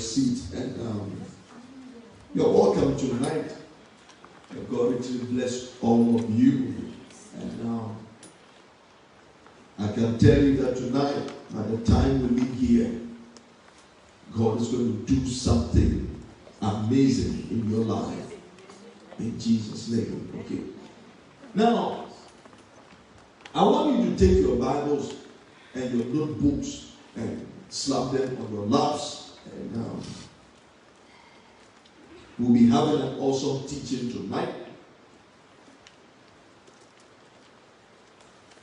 seat, and you're welcome tonight. God will bless all of you. And I can tell you that tonight, by the time we leave here, God is going to do something amazing in your life. In Jesus' name. Okay. Now, I want you to take your Bibles and your notebooks and slap them on your laps. And we'll be having an awesome teaching tonight.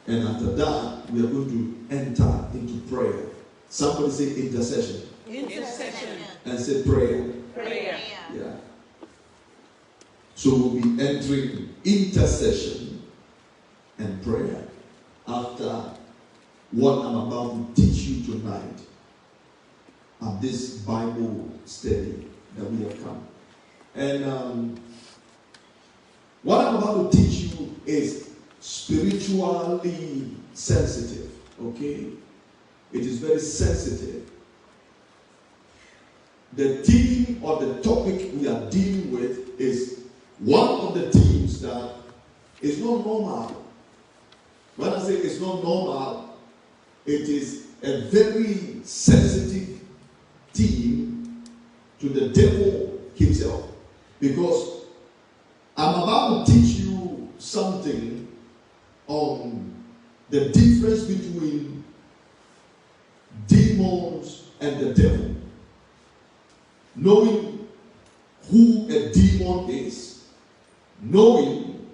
And after that, we are going to enter into prayer. Somebody say intercession. Intercession. And say prayer. Prayer. Yeah. So we'll be entering intercession and prayer after what I'm about to teach you tonight at this Bible study that we have come. And what I'm about to teach you is spiritually sensitive. Okay? It is very sensitive. The theme or the topic we are dealing with is one of the themes that is not normal. When I say it's not normal, it is a very sensitive theme to the devil himself. Because I'm about to teach you something on the difference between demons and the devil. Knowing who a demon is, knowing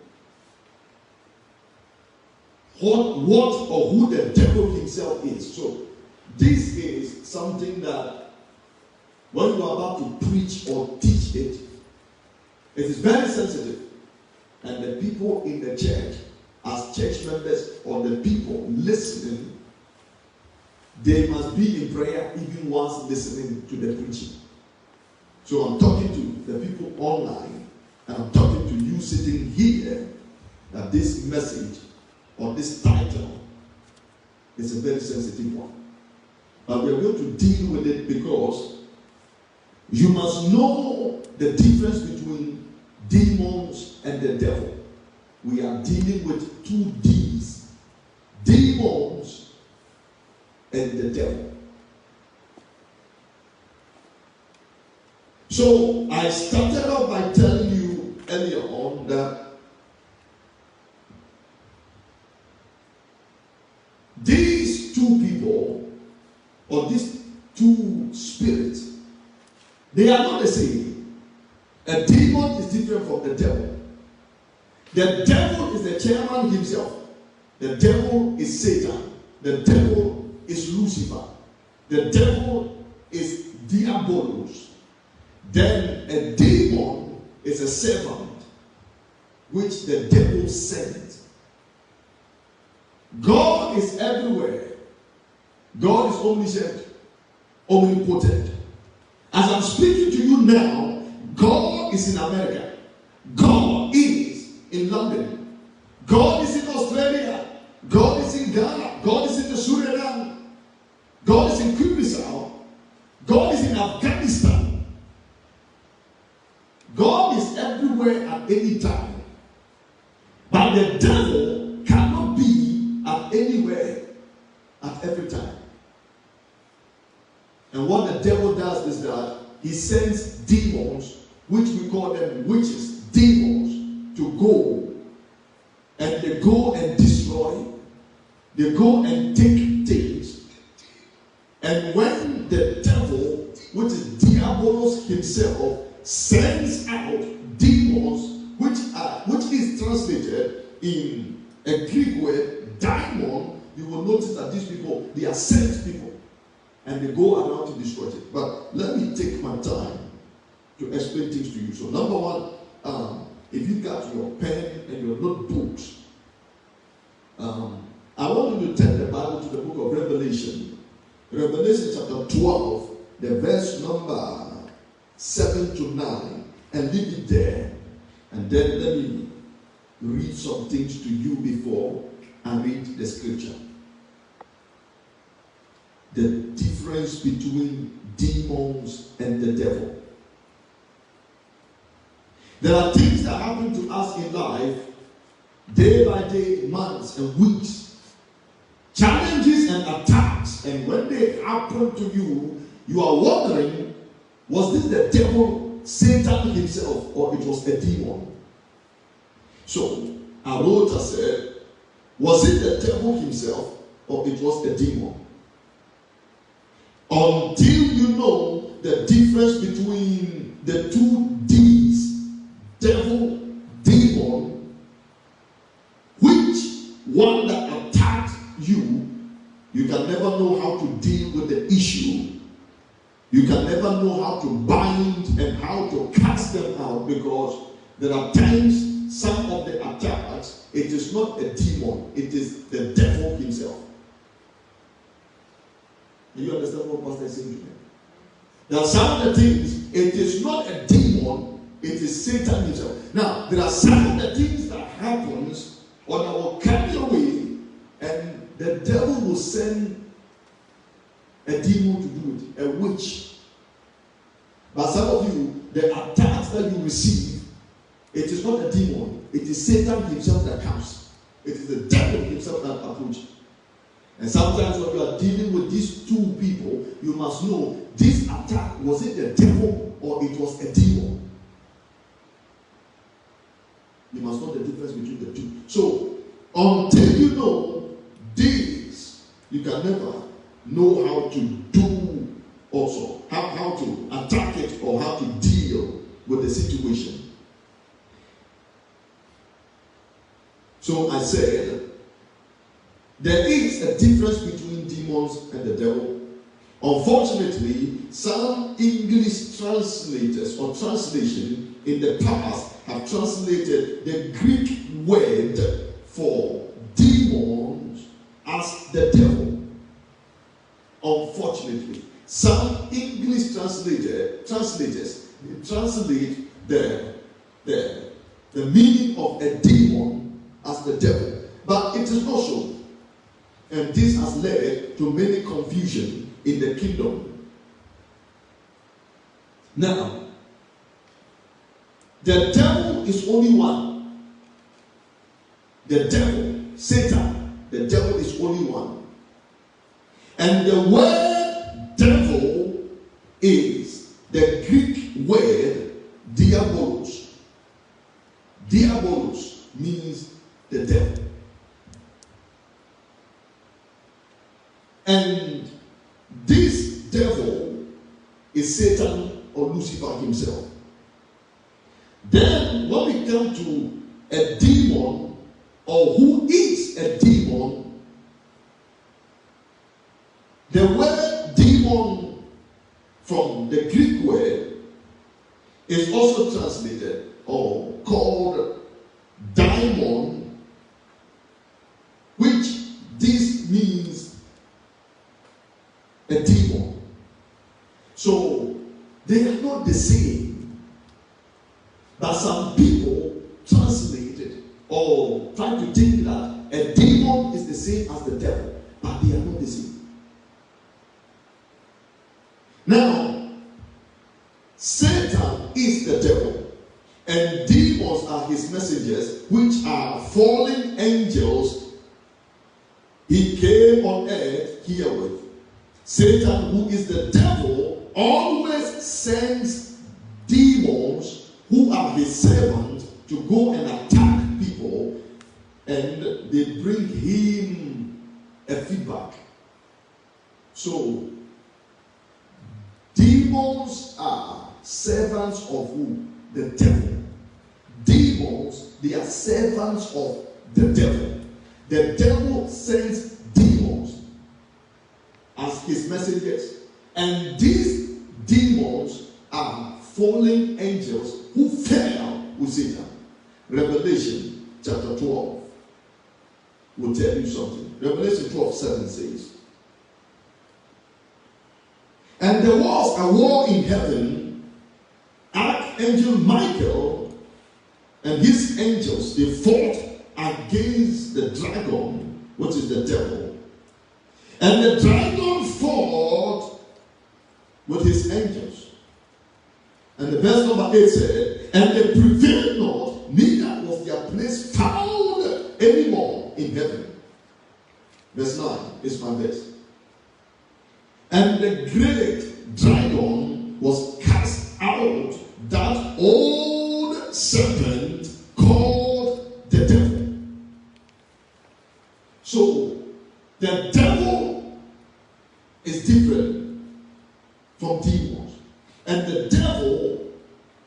what or who the devil himself is. So this is something that when you are about to preach or teach it, it is very sensitive. And the people in the church, as church members or the people listening, they must be in prayer even once listening to the preaching. So I'm talking to the people online, and I'm talking to you sitting here, that this message or this title is a very sensitive one. But we are going to deal with it because you must know the difference between demons and the devil. We are dealing with two D's: demons and the devil. So I started off by telling you earlier on that these two people, or these two spirits, they are not the same. A demon is different from the devil. The devil is the chairman himself. The devil is Satan. The devil is Lucifer. The devil is Diabolos. Then a demon is a servant which the devil sent. God is everywhere. God is omniscient, omnipotent. As I'm speaking to you now, God is in America. God is in London. God is in Australia. God is in Ghana. God is in the Suriname. God is in Kyrgyzstan. God is in Afghanistan. God is everywhere at any time. But the devil cannot be at anywhere at every time. And what the devil does is that he sends demons, which we call them witches, demons, to go. And they go and destroy. They go and take things. And when the devil, which is Diabolos himself, sends out demons, which is translated in a Greek word, daimon, you will notice that these people, they are sent people. And they go around to destroy it. But let me take my time to explain things to you. So number one, if you got your pen and your notebooks, I want you to turn the Bible to the book of Revelation. Revelation chapter 12, the verse number 7 to 9, and leave it there. And then let me read some things to you before I read the scripture. The difference between demons and the devil. There are things that happen to us in life, day by day, months and weeks. Challenges and attacks, and when they happen to you, you are wondering, was this the devil, Satan himself, or it was a demon? So, Arota said, was it the devil himself, or it was a demon? Until you know the difference between the two D's, devil, demon, which one that attacked you, you can never know how to deal with the issue. You can never know how to bind and how to cast them out, because there are times some of the attacks, it is not a demon, it is the devil himself. Do you understand what Pastor is saying? There are some of the things, it is not a demon, it is Satan himself. Now, there are some of the things that happens on our carry away, and the devil will send a demon to do it, a witch. But some of you, the attacks that you receive, it is not a demon, it is Satan himself that comes. It is the devil himself that approaches. And sometimes when you are dealing with these two people, you must know this attack, was it the devil or it was a demon? You must know the difference between the two. So, until you know this, you can never know how to do also, how to attack it or how to deal with the situation. So I said, there is a difference between demons and the devil. Unfortunately, some English translators or translation in the past have translated the Greek word for demons as the devil. Unfortunately, some English translators translate the meaning of a demon as the devil. But it is not so. And this has led to many confusion in the kingdom. Now, the devil is only one. The devil, Satan, the devil is only one. And the word devil is the Greek word diabolos. Diabolos means the devil. And this devil is Satan or Lucifer himself. Then when we come to a demon, or who is a demon, the word demon from the Greek word is also translated or called daimon, which this means a demon. So they are not the same. But some people translate it or try to think that a demon is the same as the devil, but they are not the same. Now, Satan is the devil, and demons are his messengers, which are fallen angels he came on earth herewith. Satan, who is the devil, always sends demons who are his servants to go and attack people, and they bring him a feedback. So, demons are servants of who? The devil. Demons, they are servants of the devil. The devil sends demons as his messengers, and these demons are fallen angels who fell with Satan. Revelation chapter 12 will tell you something. Revelation 12:7 says, and there was a war in heaven. Archangel Michael and his angels, they fought against the dragon, which is the devil. And the dragon fought with his angels. And the verse number 8 said, and they prevailed not, neither was their place found anymore in heaven. Verse 9 is my verse. And the great dragon was cast out, that old serpent called the devil. So, the devil is different from demons. And the devil,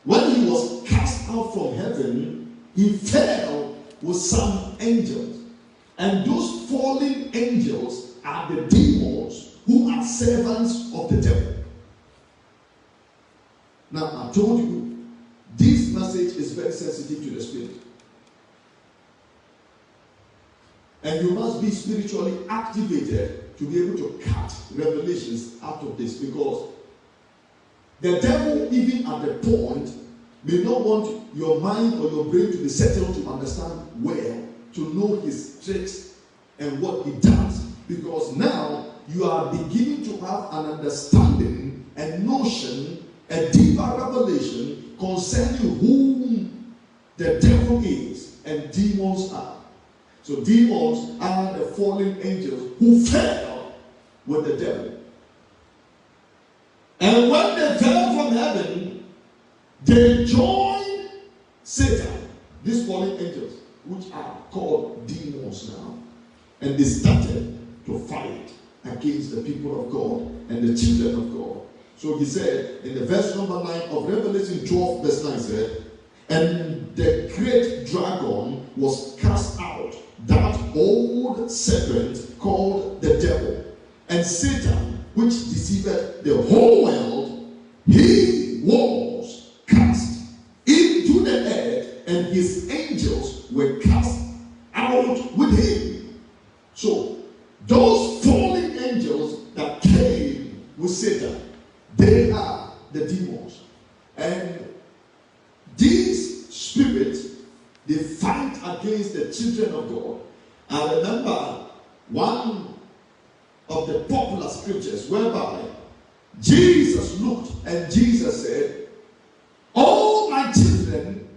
when he was cast out from heaven, he fell with some angels. And those fallen angels are the demons who are servants of the devil. Now, I told you, this message is very sensitive to the spirit. And you must be spiritually activated to be able to cut revelations out of this, because the devil, even at the point, may not want your mind or your brain to be settled to understand well, to know his tricks and what he does. Because now you are beginning to have an understanding, a notion, a deeper revelation concerning whom the devil is and demons are. So demons are the fallen angels who fell with the devil. And when they fell from heaven, they joined Satan, these fallen angels, which are called demons now. And they started to fight against the people of God and the children of God. So he said in the verse number 9 of Revelation 12, verse 9 said, and the great dragon was cast out, that old serpent called the devil, and Satan, which deceived the whole world, he was cast into the earth, and his angels were cast out with him. So, those fallen angels that came with Satan, they are the demons. And these spirits, they fight against the children of God. I remember one of the popular scriptures whereby Jesus looked and Jesus said, all my children,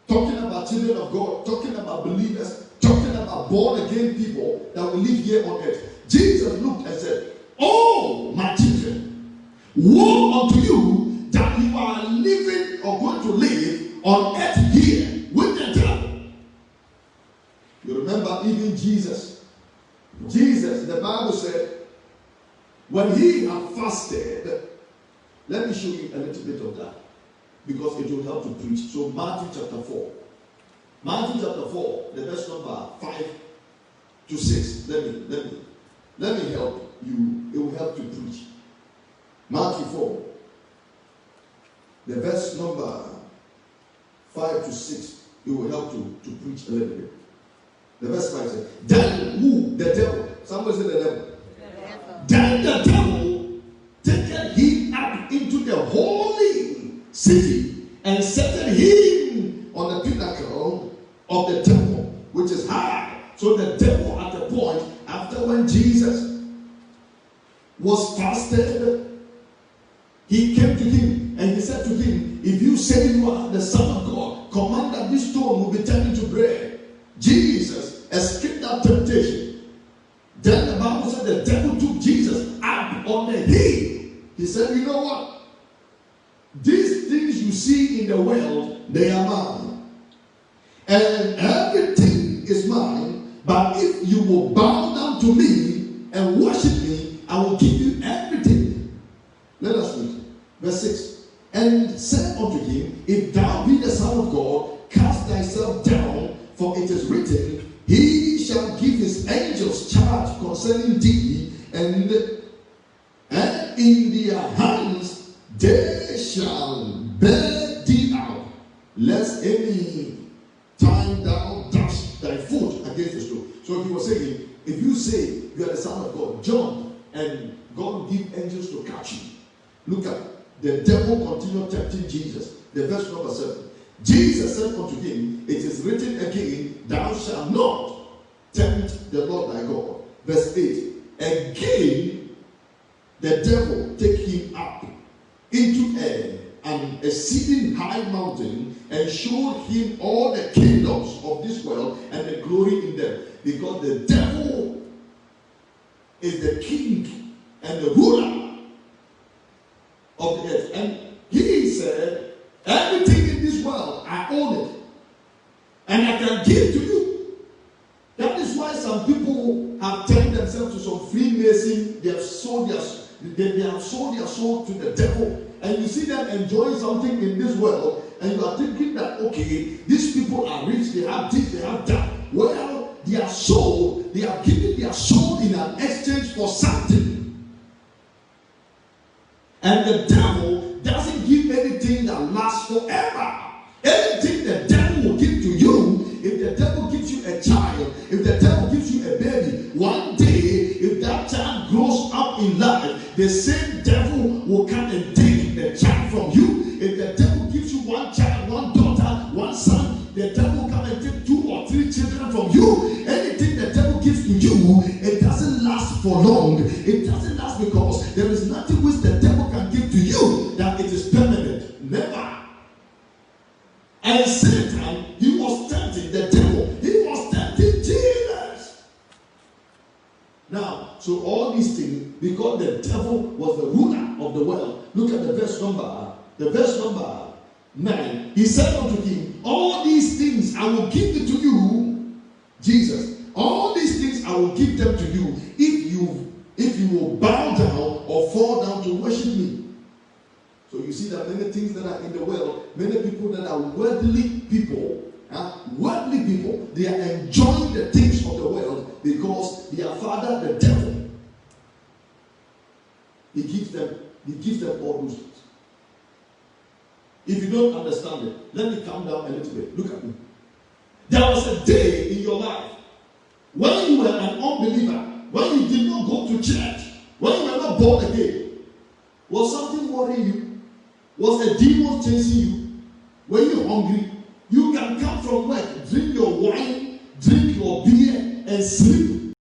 talking about children of God, talking about believers, talking about born again people that will live here on earth. Jesus looked and said, oh my children, woe unto you that you are living or going to live on earth here with the devil. You remember even Jesus, the Bible said, when he had fasted, let me show you a little bit of that, because it will help to preach. So Matthew chapter 4. Matthew chapter 4, the verse number 5 to 6. Let me help you. It will help to preach. Matthew 4, the verse number 5 to 6. It will help to preach a little bit. The verse 5 says, then who? The devil. Somebody say the devil. Then the devil taken him up into the holy city and set him on the pinnacle of the temple, which is high. So the devil at the point, after when Jesus was fasted, he came to him and he said to him, if you say you are the Son of God, command that this stone will be turned into bread. Jesus escaped that temptation. Then the Bible said the devil took Jesus up on the hill. He said, you know what? These things you see in the world, they are mine. And everything is mine. But if you will bow down to me and worship me, I will give you everything. Let us read. Verse 6. And said unto him, if thou be the Son of God, cast thyself down, for it is written, he shall give his angels charge concerning thee, and in their hands they shall bear thee out, lest any time thou dash thy foot against the stone. So he was saying, if you say you are the Son of God, jump, and God will give angels to catch you. Look at the devil continued tempting Jesus. The verse number 7. Jesus said unto him, it is written again, thou shalt not tempt the Lord thy God. Verse 8. Again, the devil take him up into an exceeding high mountain and showed him all the kingdoms of this world and the glory in them. Because the devil is the king and the ruler of the earth. And he said, everything in this world, I own it. And I can give to you. That is why some people have turned themselves to some Freemason. They have sold their soul to the devil. And you see them enjoying something in this world, and you are thinking that, okay, these people are rich, they have this, they have that. Well, their soul, they are giving their soul in an exchange for something. And the devil doesn't give anything that lasts forever. Anything the devil will give to you, if the devil gives you a child, if the devil gives you a baby, one day, if that child grows up in life, the same devil will come and take the child from you. If the devil gives you one child, one daughter, one son, the devil will come and take 2 or 3 children from you. Anything the devil gives to you, it doesn't last for long. It doesn't last because there is nothing which the devil can give to you that it is permanent. Never. And Satan, he was tempting the devil. He was tempting Jesus. Now, so all these things, because the devil was the ruler of the world. Look at the verse number 9. He said unto him, all these things I will give it to you, Jesus. All these things I will give them to you if you will bow down or fall down to worship me. So you see that many things that are in the world, many people that are worldly people, they are enjoying the things of the world because their father, the devil, he gives them all those things. If you don't understand it, let me calm down a little bit. Look at me. There was a day in your life when you were an unbeliever, when you did not go to church, when you were not born again. Was something worrying you? Was a demon chasing you? Were you hungry? You can come from work, drink your wine, drink your beer, and sleep.